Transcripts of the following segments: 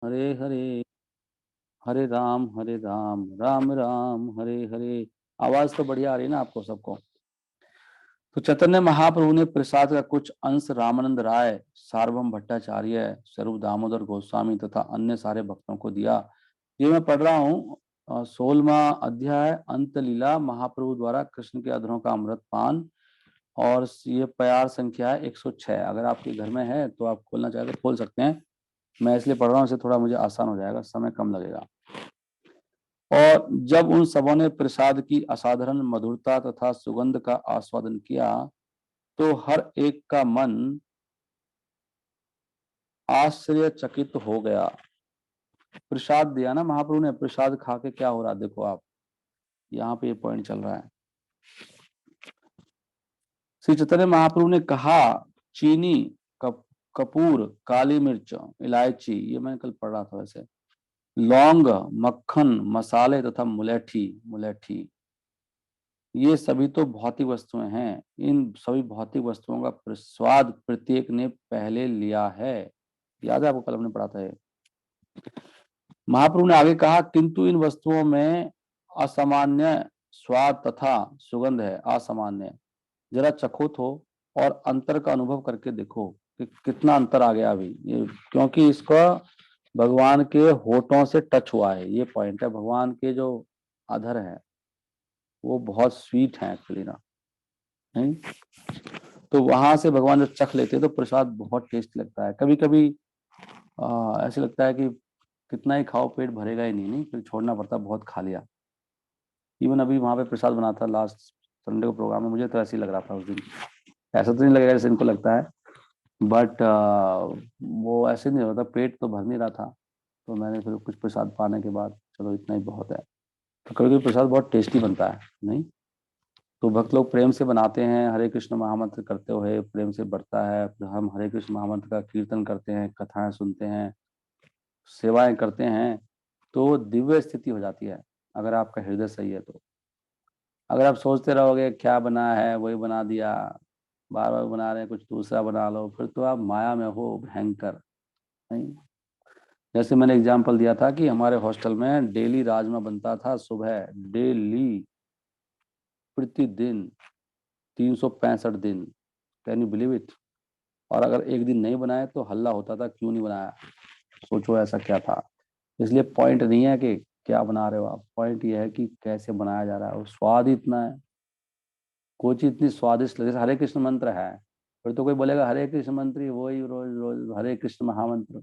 हरे हरे, हरे राम, राम राम हरे हरे। आवाज तो बढ़िया आ रही है ना आपको सबको? तो चैतन्य महाप्रभु ने प्रसाद का कुछ अंश रामानंद राय, सार्वभौम भट्टाचार्य, स्वरूप दामोदर गोस्वामी तथा अन्य सारे भक्तों को दिया। ये मैं पढ़ रहा हूँ 16वां अध्याय, अंत लीला, महाप्रभु द्वारा कृष्ण के अधरों का अमृत पान। और ये प्यार संख्या है 106। अगर आपके घर में है तो आप खोलना चाहे तो खोल सकते हैं। मैं इसलिए पढ़ रहा हूँ, इससे थोड़ा मुझे आसान हो जाएगा, समय कम लगेगा। और जब उन सबों ने प्रसाद की असाधारण मधुरता तथा सुगंध का आस्वादन किया तो हर एक का मन आश्चर्यचकित हो गया। प्रसाद दिया ना महाप्रभु ने, प्रसाद खा के क्या हो रहा है देखो आप, यहाँ पे ये पॉइंट चल रहा है। श्री चैतन्य महाप्रभु ने कहा, चीनी, कपूर, काली मिर्च, इलायची, ये मैंने कल पढ़ रहा था वैसे, लौंग, मक्खन, मसाले तथा मुलेठी, मुलेठी, ये सभी तो भौतिक वस्तुएं हैं। इन सभी भौतिक वस्तुओं का स्वाद प्रत्येक ने पहले लिया है। याद है आपको, कल हमने पढ़ा था ये। महाप्रभु ने आगे कहा, किंतु इन वस्तुओं में असामान्य स्वाद तथा सुगंध है, असामान्य। जरा चखो तो और अंतर का अनुभव करके देखो कि कितना अंतर आ गया अभी ये, क्योंकि इसका भगवान के होठों से टच हुआ है। ये पॉइंट है, भगवान के जो अधर है वो बहुत स्वीट है एक्चुअली ना, नहीं? तो वहां से भगवान जब चख लेते हैं तो प्रसाद बहुत टेस्टी लगता है। कभी कभी ऐसे लगता है कि कितना ही खाओ पेट भरेगा ही नहीं, नहीं फिर छोड़ना पड़ता, बहुत खा लिया। इवन अभी वहां पे प्रसाद बना था लास्ट संडे को प्रोग्राम में, मुझे तो ऐसे ही लग रहा था उस दिन। ऐसा तो नहीं लगेगा जैसे इनको लगता है, बट वो ऐसे नहीं होता, पेट तो भर नहीं रहा था। तो मैंने फिर कुछ प्रसाद पाने के बाद चलो इतना ही बहुत है। तो कभी कभी प्रसाद बहुत टेस्टी बनता है, नहीं? तो भक्त लोग प्रेम से बनाते हैं, हरे कृष्ण महामंत्र करते हुए प्रेम से बढ़ता है। हम हरे कृष्ण महामंत्र का कीर्तन करते हैं, कथाएं सुनते हैं, सेवाएं करते हैं, तो दिव्य स्थिति हो जाती है अगर आपका हृदय सही है तो। अगर आप सोचते रहोगे क्या बना है वही बना दिया, बार बार बना रहे हैं कुछ दूसरा बना लो, फिर तो आप माया में हो भयंकर, नहीं? जैसे मैंने एग्जाम्पल दिया था कि हमारे हॉस्टल में डेली राजमा बनता था सुबह, डेली, प्रतिदिन, 365 दिन। Can you believe it? और अगर एक दिन नहीं बनाए तो हल्ला होता था, क्यों नहीं बनाया? सोचो ऐसा क्या था। इसलिए पॉइंट नहीं है कि क्या बना रहे हो आप, पॉइंट ये है कि कैसे बनाया जा रहा है। और स्वाद ही इतना है, कोई चीज इतनी स्वादिष्ट लगे। जैसे हरे कृष्ण मंत्र है, फिर तो कोई बोलेगा हरे कृष्ण मंत्र ही वही रोज रोज हरे कृष्ण महामंत्र।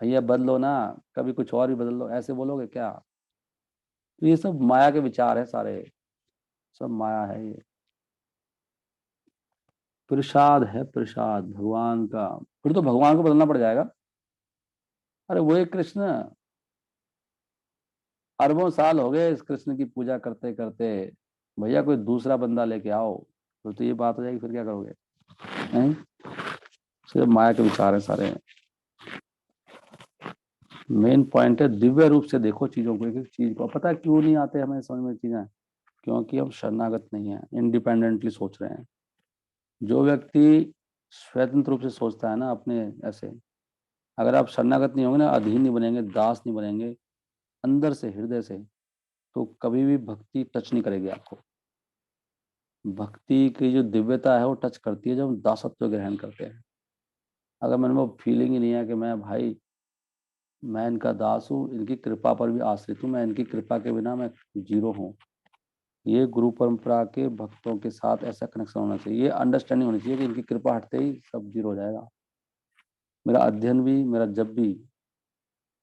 भैया बदलो ना, कभी कुछ और भी बदल लो, ऐसे बोलोगे क्या? तो ये सब माया के विचार है सारे, सब माया है ये। प्रसाद है, प्रसाद भगवान का। फिर तो भगवान को बदलना पड़ जाएगा। अरे वही कृष्ण, अरबों साल हो गए इस कृष्ण की पूजा करते करते, भैया कोई दूसरा बंदा लेके आओ। तो ये बात हो जाएगी, फिर क्या करोगे? नहीं, सिर्फ माया के विचार है सारे। मेन पॉइंट है दिव्य रूप से देखो चीजों को, एक एक चीज को। पता है क्यों नहीं आते हमें समझ में चीजें? क्योंकि हम शरणागत नहीं है, इंडिपेंडेंटली सोच रहे हैं। जो व्यक्ति स्वतंत्र रूप से सोचता है ना अपने ऐसे, अगर आप शरणागत नहीं होंगे ना, अधीन नहीं बनेंगे, दास नहीं बनेंगे अंदर से, हृदय से, तो कभी भी भक्ति टच नहीं करेगी आपको। भक्ति की जो दिव्यता है वो टच करती है जब हम दासत्व ग्रहण करते हैं। अगर मन में वो फीलिंग ही नहीं है कि मैं भाई, मैं इनका दास हूँ, इनकी कृपा पर भी आश्रित हूँ, मैं इनकी कृपा के बिना मैं जीरो हूँ, ये गुरु परंपरा के भक्तों के साथ ऐसा कनेक्शन होना चाहिए, ये अंडरस्टैंडिंग होनी चाहिए कि इनकी कृपा हटते ही सब जीरो हो जाएगा। मेरा अध्ययन भी, मेरा जब भी,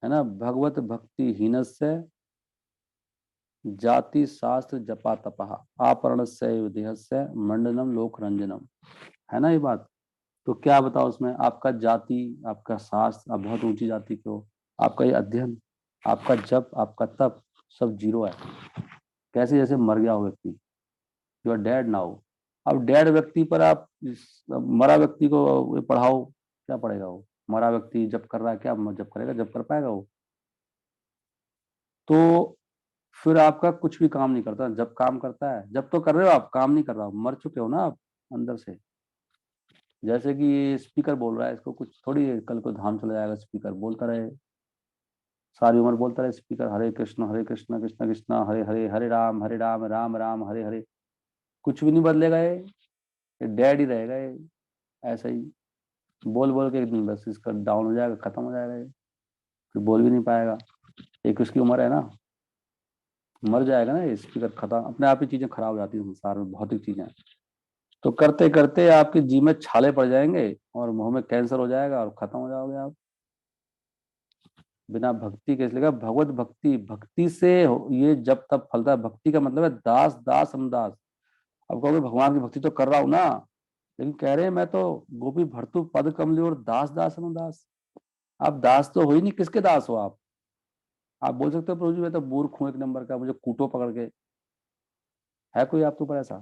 है ना, भगवत भक्ति हीनस्य जाति शास्त्र जपा तपहा आपरणस्य देहस्य मंडनम लोक रंजनम, है ना ये बात? तो क्या बताओ उसमें, आपका जाति, आपका शास्त्र, आप बहुत ऊंची जाति के हो, आपका ये अध्ययन, आपका जप, आपका तप, सब जीरो है। कैसे? जैसे मर गया हो व्यक्ति, यू आर डेड नाउ। अब डेड व्यक्ति पर आप मरा व्यक्ति को पढ़ाओ, क्या पढ़ेगा वो? मरा व्यक्ति जब कर रहा है, क्या जब करेगा? जब कर पाएगा वो? तो फिर आपका कुछ भी काम नहीं करता। जब काम करता है, जब तो कर रहे हो आप, काम नहीं कर रहा हो, मर चुके हो ना आप अंदर से। जैसे कि ये स्पीकर बोल रहा है, इसको कुछ थोड़ी कल को धाम चला जाएगा, स्पीकर बोलता रहे, सारी उम्र बोलता रहे स्पीकर, हरे कृष्ण कृष्ण कृष्ण हरे हरे, हरे राम राम राम हरे हरे, कुछ भी नहीं बदलेगा ये डेड ही रहेगा ये, ऐसा ही बोल बोल के एक दिन बस इसका डाउन हो जाएगा, खत्म हो जाएगा ये, फिर बोल भी नहीं पाएगा। एक उसकी उम्र है ना, मर जाएगा ना ये स्पीकर, खत्म, अपने आप ही चीजें खराब हो जाती हैं संसार में, भौतिक चीजें। तो करते करते आपके जी में छाले पड़ जाएंगे और मुंह में कैंसर हो जाएगा और खत्म हो जाओगे आप। बिना भक्ति के, इसलिए कहा भगवत भक्ति, भक्ति से ये जब तब फलता है। भक्ति का मतलब है दास दास हम दास। अब कहोगे भगवान की भक्ति तो कर रहा हूं ना, लेकिन कह रहे हैं मैं तो गोपी भर्तु पद कमली और दास दास हम दास। आप दास तो हो ही नहीं, किसके दास हो आप? आप बोल सकते हो प्रभु जी मैं तो मूर्ख हूं एक नंबर का, मुझे कूटो पकड़ के, है कोई आपके ऊपर ऐसा?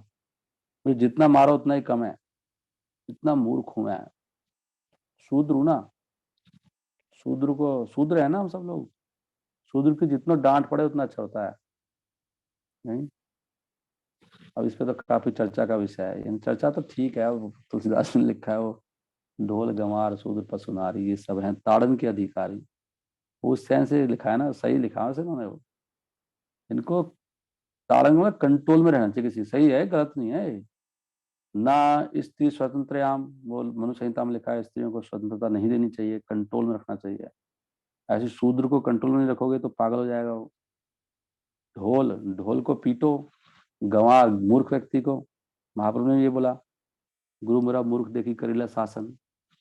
मुझे जितना मारो उतना ही कम है, इतना मूर्ख हूं मैं, शूद्र हूं ना। शूद्र है ना हम सब लोग, शूद्र की जितना डांट पड़े उतना अच्छा होता है। नहीं, अब इस पे तो काफी चर्चा का विषय है, यानी चर्चा तो ठीक है, वो तुलसीदास ने लिखा है, वो ढोल गंवार शूद्र पशु नारी ये सब हैं ताड़न के अधिकारी, वो उस सेंस से लिखा है ना, सही लिखा है वैसे उन्होंने वो। इनको ताड़न में कंट्रोल में रहना चाहिए किसी, सही है, गलत नहीं है ये। ना स्त्री स्वतंत्रयाम, वो मनु संहिता में लिखा है, स्त्रियों को स्वतंत्रता नहीं देनी चाहिए, कंट्रोल में रखना चाहिए। ऐसे शूद्र को कंट्रोल में नहीं रखोगे तो पागल हो जाएगा वो। ढोल, ढोल को पीटो, गंवार मूर्ख व्यक्ति को, महाप्रभु ने ये बोला, गुरु मेरा मूर्ख देखी करीला शासन।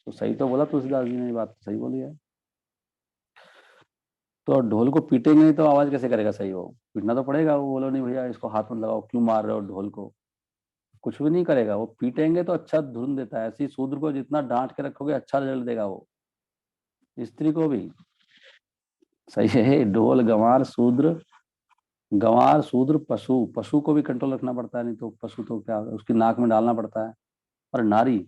तो सही तो बोला तुलसीदास जी ने, ये बात तो सही बोली है। तो ढोल को पीटेंगे नहीं तो आवाज कैसे करेगा सही? वो पीटना तो पड़ेगा, वो बोलो नहीं भैया इसको हाथ में लगाओ, क्यों मार रहे हो ढोल को, कुछ भी नहीं करेगा वो। पीटेंगे तो अच्छा धुन देता है, ऐसी शूद्र को जितना डांट के रखोगे अच्छा रिजल्ट देगा वो, स्त्री को भी। सही है, ढोल गंवार शूद्र, गंवार शूद्र पशु, पशु को भी कंट्रोल रखना पड़ता है, नहीं तो पशु तो क्या उसकी नाक में डालना पड़ता है। और नारी,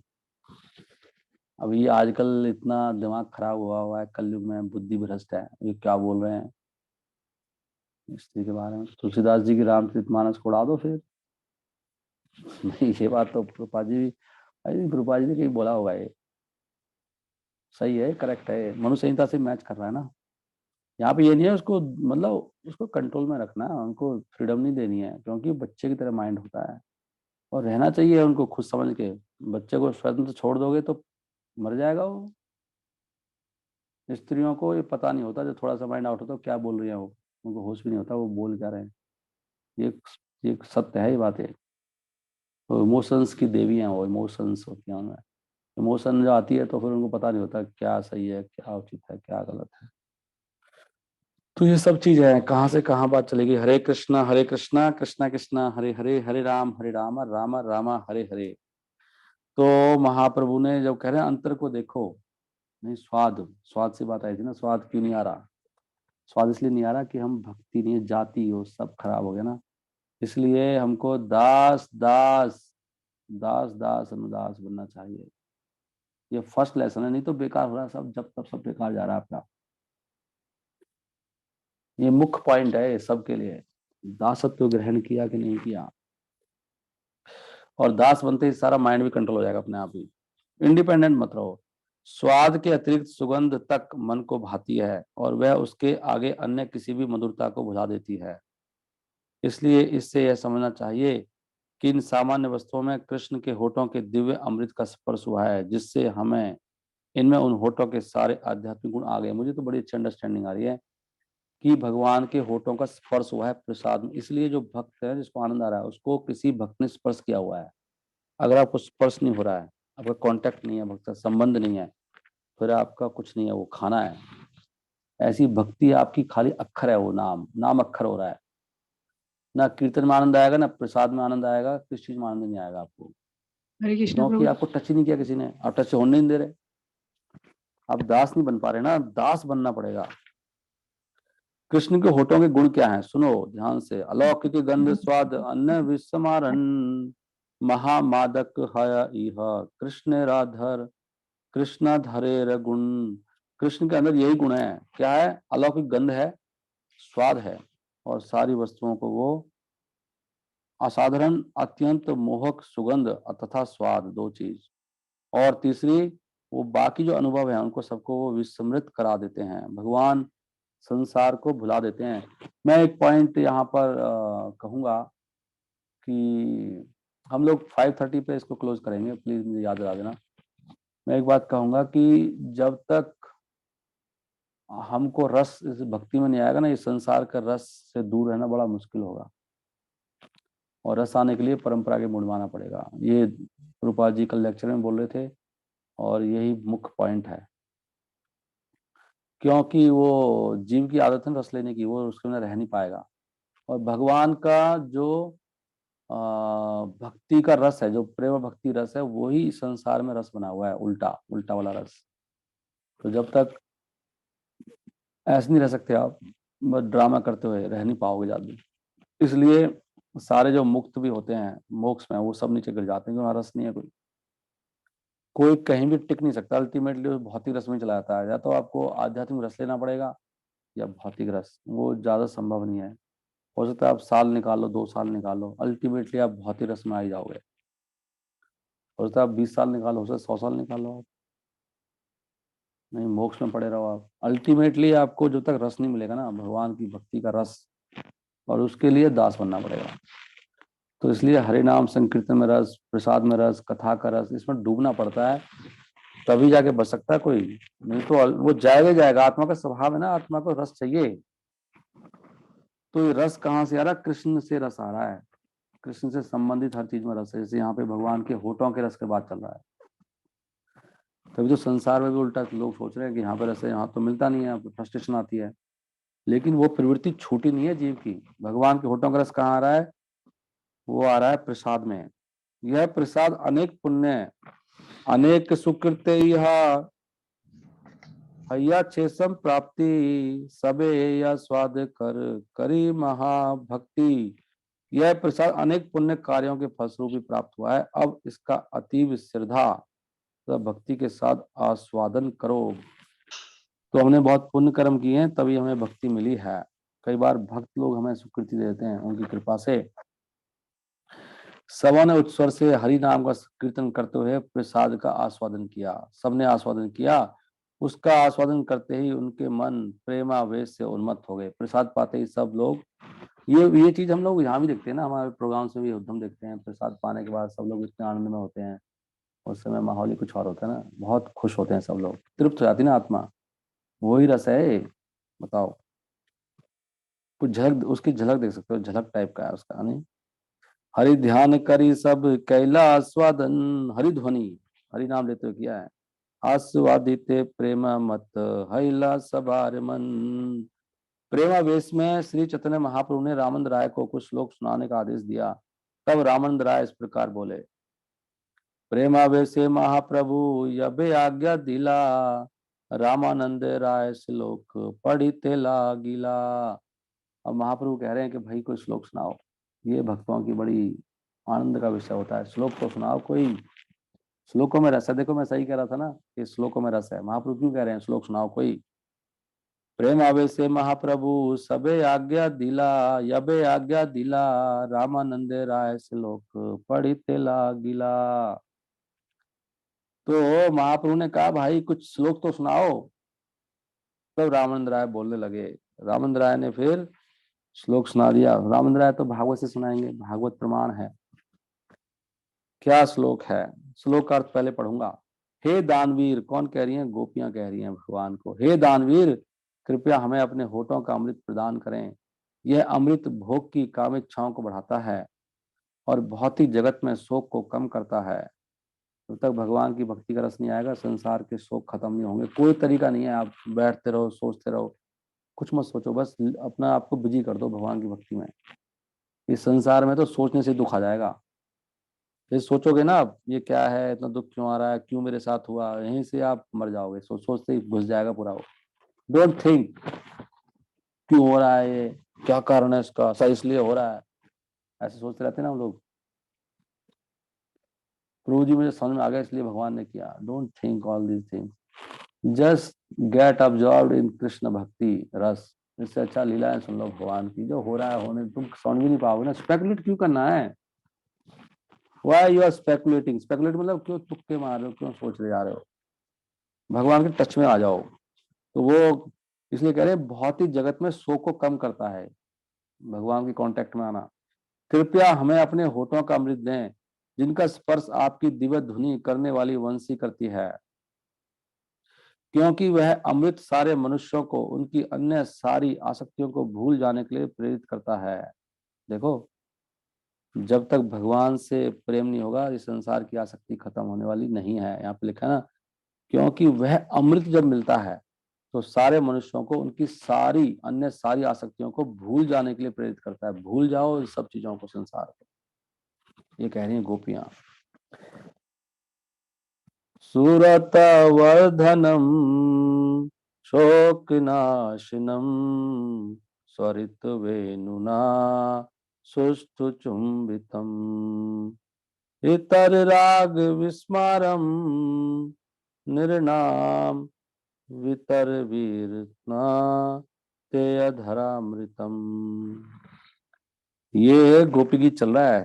अब ये आजकल इतना दिमाग खराब हुआ है, कलयुग में बुद्धि भ्रष्ट है, ये क्या बोल रहे हैं स्त्री के बारे में? तुलसीदास जी की रामचरितमानस को उड़ा दो फिर। नहीं, ये बात तो प्रभुपाद जी, अरे प्रभुपाद जी ने कहीं बोला होगा ये, सही है, करेक्ट है, मनु संहिता से मैच कर रहा है ना। यहाँ पे ये नहीं है उसको, मतलब उसको कंट्रोल में रखना है, उनको फ्रीडम नहीं देनी है, क्योंकि बच्चे की तरह माइंड होता है और रहना चाहिए उनको खुद समझ के। बच्चे को स्वतंत्र छोड़ दोगे तो मर जाएगा वो। स्त्रियों को ये पता नहीं होता, जो थोड़ा सा माइंड आउट होता है क्या बोल रही है वो, उनको होश भी नहीं होता वो बोल क्या रहे हैं। ये ये सत्य है, ये बात है। तो इमोशंस की देवी हैं वो, इमोशंस होती हैं उनमें, इमोशन जो आती है तो फिर उनको पता नहीं होता क्या सही है, क्या उचित है, क्या गलत है। तो ये सब चीजें हैं, कहाँ से कहाँ बात चलेगी। हरे कृष्णा कृष्णा कृष्णा हरे हरे, हरे राम राम राम हरे हरे। तो महाप्रभु ने जब कह रहे हैं अंतर को देखो, नहीं स्वाद, स्वाद से बात आई थी ना, स्वाद क्यों नहीं आ रहा? स्वाद इसलिए नहीं आ रहा कि हम भक्ति नहीं, जाति हो सब खराब हो गया ना। इसलिए हमको दास दास दास दास अनुदास बनना चाहिए। ये फर्स्ट लेसन है, नहीं तो बेकार हो रहा है सब, जब तब सब बेकार जा रहा है आपका। ये मुख्य पॉइंट है सबके लिए, दासत्व ग्रहण किया कि नहीं किया। और दास बनते ही सारा माइंड भी कंट्रोल हो जाएगा अपने आप ही। इंडिपेंडेंट मत रहो। स्वाद के अतिरिक्त सुगंध तक मन को भाती है और वह उसके आगे अन्य किसी भी मधुरता को भुला देती है। इसलिए इससे यह समझना चाहिए कि इन सामान्य वस्तुओं में कृष्ण के होठों के दिव्य अमृत का स्पर्श हुआ है, जिससे हमें इनमें उन होठों के सारे आध्यात्मिक गुण आ गए। मुझे तो बड़ी अच्छी अंडरस्टैंडिंग आ रही है कि भगवान के होठों का स्पर्श हुआ है प्रसाद में, इसलिए जो भक्त है जिसको आनंद आ रहा है उसको किसी भक्त ने स्पर्श किया हुआ है। अगर आपको स्पर्श नहीं हो रहा है, आपका कांटेक्ट नहीं है, भक्त का संबंध नहीं है, फिर आपका कुछ नहीं है, वो खाना है। ऐसी भक्ति आपकी खाली अक्षर है, वो नाम नाम अक्षर हो रहा है। ना कीर्तन में आनंद आएगा, ना प्रसाद में आनंद आएगा, किस चीज में आनंद नहीं आएगा आपको, हरे कृष्णा क्योंकि प्रभु जी। आपको टच ही नहीं किया किसी ने, आप टच होने नहीं दे रहे। आप दास नहीं बन पा रहे ना, दास बनना पड़ेगा। कृष्ण के होठों के गुण क्या हैं सुनो ध्यान से। अलौकिक गंध स्वाद अन्य विस्मारन, महामादक हय इह कृष्ण राधर, कृष्ण धरे गुण। कृष्ण के अंदर यही गुण है, क्या है? अलौकिक गंध है, स्वाद है, और सारी वस्तुओं को वो असाधारण अत्यंत मोहक सुगंध तथा स्वाद, दो चीज। और तीसरी, वो बाकी जो अनुभव है उनको सबको वो विस्मृत करा देते हैं, भगवान संसार को भुला देते हैं। मैं एक पॉइंट यहाँ पर कहूँगा कि हम लोग 5:30 पे इसको क्लोज करेंगे, प्लीज मुझे याद दिला देना। मैं एक बात कहूँगा कि जब तक हमको रस इस भक्ति में नहीं आएगा ना, इस संसार का रस से दूर रहना बड़ा मुश्किल होगा, और रस आने के लिए परंपरा के मूड में आना पड़ेगा। ये रूपा जी कल लेक्चर में बोल रहे थे, और यही मुख्य पॉइंट है, क्योंकि वो जीव की आदत है रस लेने की, वो उसके बिना रह नहीं पाएगा। और भगवान का जो भक्ति का रस है, जो प्रेम भक्ति रस है, वही इस संसार में रस बना हुआ है, उल्टा उल्टा वाला रस। तो जब तक ऐसे नहीं रह सकते आप, बस ड्रामा करते हुए रह नहीं पाओगे ज्यादा। इसलिए सारे जो मुक्त भी होते हैं मोक्ष में, वो सब नीचे गिर जाते हैं, क्योंकि वहाँ रस नहीं है। कोई कोई कहीं भी टिक नहीं सकता, अल्टीमेटली वो भौतिक रस में चला जाता है। या तो आपको आध्यात्मिक रस लेना पड़ेगा, या भौतिक रस, वो ज्यादा संभव नहीं है। हो सकता है आप साल निकालो, 2 साल निकालो, अल्टीमेटली आप भौतिक रस में आ ही जाओगे। हो सकता है आप 20 साल निकालो, हो सकता है 100 साल निकालो, आप नहीं मोक्ष में पड़े रहो। आप अल्टीमेटली आपको जब तक रस नहीं मिलेगा ना, भगवान की भक्ति का रस, और उसके लिए दास बनना पड़ेगा। तो इसलिए हरि नाम संकीर्तन में रस, प्रसाद में रस, कथा का रस, इसमें डूबना पड़ता है, तभी जाके बच सकता है कोई। नहीं तो वो जाएगा ही जाएगा। आत्मा का स्वभाव है ना, आत्मा को रस चाहिए। तो ये रस कहाँ से आ रहा है? कृष्ण से रस आ रहा है, कृष्ण से संबंधित हर चीज में रस है। जैसे यहाँ पे भगवान के होठों के रस के बात चल रहा है, तभी तो संसार में भी उल्टा लोग सोच रहे हैं कि यहाँ पे रस है, यहाँ तो मिलता नहीं है, यहाँ पे फ्रस्ट्रेशन आती है। लेकिन वो प्रवृत्ति छूटी नहीं है जीव की। भगवान के होठों का रस कहाँ आ रहा है? वो आ रहा है प्रसाद में। यह प्रसाद अनेक पुण्य, अनेक सुकृत यह हैया छेसम प्राप्ति, सबे या स्वाद कर करी महाभक्ति। यह प्रसाद अनेक पुण्य कार्यों के फलस्वरूप ही प्राप्त हुआ है। अब इसका अतीव श्रद्धा तथा भक्ति के साथ आस्वादन करो। तो हमने बहुत पुण्य कर्म किए हैं, तभी हमें भक्ति मिली है। कई बार भक्त लोग हमें स्वीकृति देते हैं, उनकी कृपा से। सबों ने उत्सव से हरि नाम का कीर्तन करते हुए प्रसाद का आस्वादन किया। सबने आस्वादन किया। उसका आस्वादन करते ही उनके मन प्रेमावेश से उन्मत्त हो गए। प्रसाद पाते ही सब लोग, ये चीज हम लोग यहाँ भी देखते हैं ना, हमारे प्रोग्राम से भी उद्धम देखते हैं। प्रसाद पाने के बाद सब लोग इतने आनंद में होते हैं, उस समय माहौल ही कुछ और होता है ना, बहुत खुश होते हैं सब लोग, तृप्त हो जाती है ना आत्मा। वही रस है। बताओ, कुछ झलक, उसकी झलक देख सकते हो, झलक टाइप का है उसका। नहीं, हरि ध्यान करी सब कैला आस्वादन, हरि ध्वनि, हरि नाम लेते हुए किया है। आस्वादित प्रेम मत हैला सबार मन। प्रेमावेश में श्री चैतन्य महाप्रभु ने रामचंद्र राय को कुछ श्लोक सुनाने का आदेश दिया। तब रामचंद्र राय इस प्रकार बोले, प्रेमावेश महाप्रभु यबे आज्ञा दिला, रामानंद राय श्लोक पढ़िते लागिला। अब महाप्रभु कह रहे हैं कि भाई कोई श्लोक सुनाओ। ये भक्तों की बड़ी आनंद का विषय होता है, श्लोक तो सुनाओ कोई। श्लोकों में रस है। देखो मैं सही कह रहा था ना कि श्लोकों में रस है। महाप्रभु क्यों कह रहे हैं श्लोक सुनाओ कोई? प्रेम आवेश से महाप्रभु सबे आज्ञा दिला, यबे आज्ञा दिला, रामानंद राय श्लोक पढ़िते लागिला। तो महाप्रभु ने कहा भाई कुछ श्लोक तो सुनाओ। तब रामानंद राय बोलने लगे। रामानंद राय ने फिर श्लोक सुना दिया। रामानंद राय तो भागवत से सुनाएंगे, भागवत प्रमाण है। क्या श्लोक है? श्लोक का अर्थ पहले पढ़ूंगा। हे दानवीर, कौन कह रही हैं? गोपियां कह रही हैं भगवान को। हे दानवीर, कृपया हमें अपने होठों का अमृत प्रदान करें। यह अमृत भोग की काम इच्छाओं को बढ़ाता है और भौतिक जगत में शोक को कम करता है। जब तक भगवान की भक्ति का रस नहीं आएगा, संसार के शोक खत्म नहीं होंगे। कोई तरीका नहीं है। आप बैठते रहो, सोचते रहो, कुछ मत सोचो, बस अपना आपको बिजी कर दो भगवान की भक्ति में। इस संसार में तो सोचने से दुख आ जाएगा। ये सोचोगे ना आप, ये क्या है, इतना दुख क्यों आ रहा है, क्यों मेरे साथ हुआ, यहीं से आप मर जाओगे। सोचते ही घुस जाएगा पूरा वो। डोंट थिंक क्यों हो रहा है ये, क्या कारण है इसका, ऐसा इसलिए हो रहा है, ऐसे सोचते रहते हैं ना हम लोग। प्रभु जी मुझे समझ में आ गया, इसलिए भगवान ने किया। Don't think all these things, just get absorbed in Krishna bhakti ras. इससे अच्छा लीलाएं सुन लो भगवान की। जो हो रहा है होने, तुम समझ भी नहीं पाओगे ना, स्पेकुलेट क्यों करना है? Why you are speculating, speculate मतलब क्यों तुक्के मार रहे हो, क्यों सोच रहे जा रहे हो, भगवान के टच में आ जाओ। तो वो इसलिए कह रहे हैं भौतिक जगत में शो को कम करता है भगवान के कांटेक्ट में आना। कृपया हमें अपने होठों का अमृत दें जिनका स्पर्श आपकी दिव्य धुनी करने वाली वंशी करती है, क्योंकि वह अमृत सारे मनुष्यों को उनकी अन्य सारी आसक्तियों को भूल जाने के लिए प्रेरित करता है। देखो, जब तक भगवान से प्रेम नहीं होगा इस संसार की आसक्ति खत्म होने वाली नहीं है। यहाँ पे लिखा है ना, क्योंकि वह अमृत जब मिलता है तो सारे मनुष्यों को उनकी सारी अन्य सारी आसक्तियों को भूल जाने के लिए प्रेरित करता है। भूल जाओ इन सब चीजों को, संसार को। ये कह रही हैं गोपियां। सूरत वर्धनम शोकनाशनम स्वरित वेणुना सुष्ठु चुंबितम इतर राग विस्मारम निर्नाम वितर वीरना ते अधरामृतम। ये गोपी गीत चल रहा है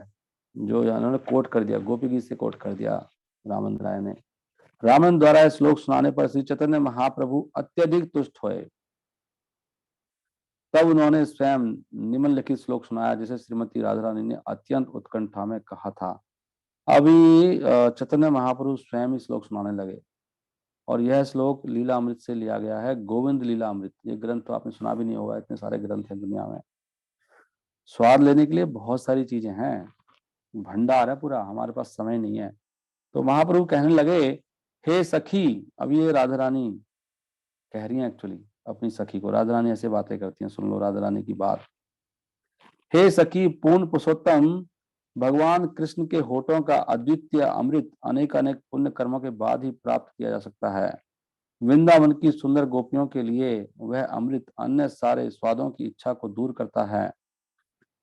जो इन्होंने कोट कर दिया, गोपी गीत से कोट कर दिया रामानंद राय ने। रामानंद द्वारा यह श्लोक सुनाने पर श्री चैतन्य महाप्रभु अत्यधिक तुष्ट हुए। तब उन्होंने स्वयं निम्नलिखित श्लोक सुनाया जिसे श्रीमती राधा रानी ने अत्यंत उत्कंठा में कहा था। अभी चैतन्य महाप्रभु स्वयं ही श्लोक सुनाने लगे और यह श्लोक लीला अमृत से लिया गया है, गोविंद लीला अमृत। ये ग्रंथ तो आपने सुना भी नहीं होगा, इतने सारे ग्रंथ हैं दुनिया में। स्वाद लेने के लिए बहुत सारी चीजें हैं, भंडार है पूरा, हमारे पास समय नहीं है। तो महाप्रभु कहने लगे, हे सखी, अब ये राधा रानी कह रही हैं एक्चुअली अपनी सखी को। राधा रानी ऐसे बातें करती हैं, सुन लो राधा रानी की बात। हे सखी, पूर्ण पुरुषोत्तम भगवान कृष्ण के होठों का अद्वितीय अमृत अनेक अनेक पुण्य कर्मों के बाद ही प्राप्त किया जा सकता है। वृंदावन की सुंदर गोपियों के लिए वह अमृत अन्य सारे स्वादों की इच्छा को दूर करता है।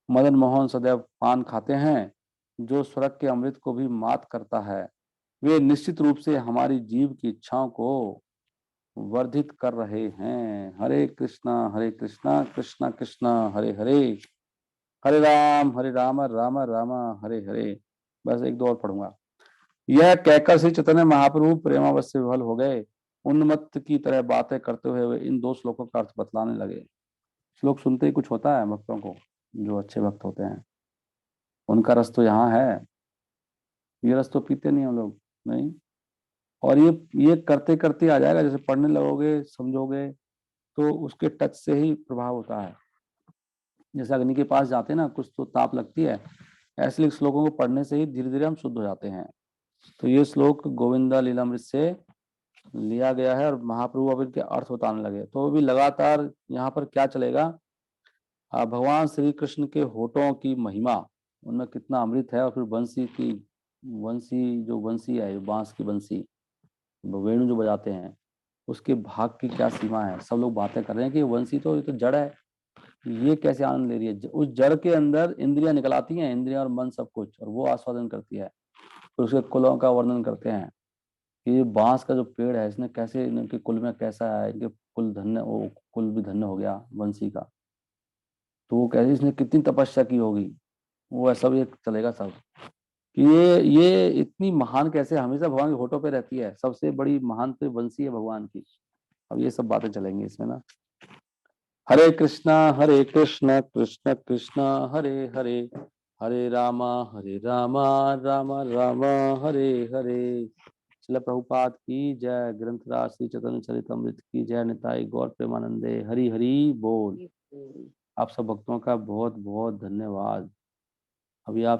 मदन मोहन सदैव पान खाते हैं जो स्वर्ग के अमृत को भी मात करता है। वे निश्चित रूप से हमारी जीव की इच्छाओं को वर्धित कर रहे हैं। हरे कृष्णा कृष्णा कृष्णा हरे हरे, हरे राम राम राम हरे हरे। बस एक दो और पढ़ूंगा। यह कहकर श्री चैतन्य महाप्रभु प्रेमावश से विह्वल हो गए। उन्मत्त की तरह बातें करते हुए वे इन दो श्लोकों का अर्थ बतलाने लगे। श्लोक सुनते ही कुछ होता है भक्तों को, जो अच्छे भक्त होते हैं उनका रस तो यहाँ है। ये रस तो पीते नहीं हम लोग, नहीं। और ये करते करते आ जाएगा, जैसे पढ़ने लगोगे समझोगे तो उसके टच से ही प्रभाव होता है। जैसे अग्नि के पास जाते हैं ना, कुछ तो ताप लगती है, ऐसे श्लोकों को पढ़ने से ही धीरे धीरे हम शुद्ध हो जाते हैं। तो ये श्लोक गोविंदा लीलामृत से लिया गया है और महाप्रभु अब इनके अर्थ बताने लगे। तो भी लगातार यहाँ पर क्या चलेगा, भगवान श्री कृष्ण के होठों की महिमा, उनमें कितना अमृत है, और फिर बंसी की, बंसी जो बंसी है, बांस की बंसी, वेणु जो बजाते हैं, उसके भाग की क्या सीमा है। सब लोग बातें कर रहे हैं कि वंशी तो ये तो जड़ है, ये कैसे आनंद ले रही है। उस जड़ के अंदर इंद्रियां निकल आती हैं, इंद्रियां और मन सब कुछ, और वो आस्वादन करती है। फिर उसके कुलों का वर्णन करते हैं कि ये बांस का जो पेड़ है, इसने कैसे, इनके कुल में कैसा है, इनके कुल धन्य, वो कुल भी धन्य हो गया वंशी का। तो वो कैसे, इसने कितनी तपस्या की होगी, वो सब ये चलेगा सब कि ये इतनी महान कैसे हमेशा भगवान के होठों पे रहती है। सबसे बड़ी महान तो वंशी है भगवान की। अब ये सब बातें चलेंगी इसमें ना। हरे कृष्णा कृष्ण कृष्ण हरे हरे, हरे रामा राम राम हरे हरे। श्रील प्रभुपाद की जय। ग्रंथराज श्री चैतन्य चरितमृत की जय। निताई गौर प्रेमानंदे हरि हरि बोल। आप सब भक्तों का बहुत बहुत धन्यवाद। अभी आप